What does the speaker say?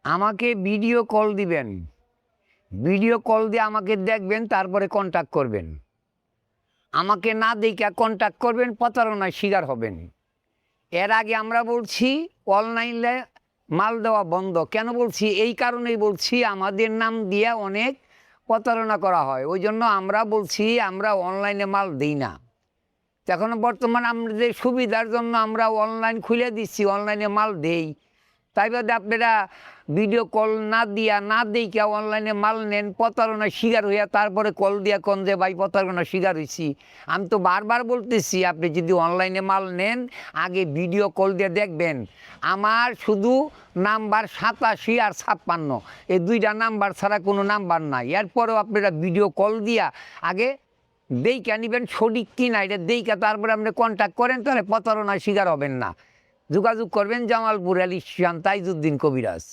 আমাকে video call দিবেন, video call দিয়ে আমাকে দেখবেন, তারপরে কন্ট্যাক্ট করবেন। আমাকে না দেখে কন্ট্যাক্ট করবেন, প্রতারণার শিকার হবেন। এর আগে আমরা বলছি অনলাইনে মাল দেওয়া বন্ধ। কেন বলছি? এই কারণেই বলছি, আমাদের নাম দিয়ে অনেক প্রতারণা করা হয়। ওই জন্য আমরা বলছি আমরা অনলাইনে মাল দিই না। এখন বর্তমান আমাদের সুবিধার জন্য আমরা অনলাইন খুলে দিচ্ছি, অনলাইনে মাল দেই। তাই বাদে আপনারা ভিডিও কল না দিয়া না দেইকা অনলাইনে মাল নেন, প্রতারণার শিকার হইয়া তারপরে কল দিয়া কোন যে ভাই প্রতারণার শিকার হয়েছি। আমি তো বারবার বলতেছি, আপনি যদি অনলাইনে মাল নেন আগে ভিডিও কল দিয়ে দেখবেন। আমার শুধু নাম্বার 87 আর 56, এই দুইটা নাম্বার ছাড়া কোনো নাম্বার নাই। এরপরেও আপনারা ভিডিও কল দিয়া আগে দেইকা নিবেন সঠিক কিনা, এটা দেইকা তারপরে আপনি কন্ট্যাক্ট করেন, তাহলে প্রতারণার শিকার হবেন না। যোগাযোগ করবেন জামালপুর আলী শান তাইজউদ্দিন কবিরাজ।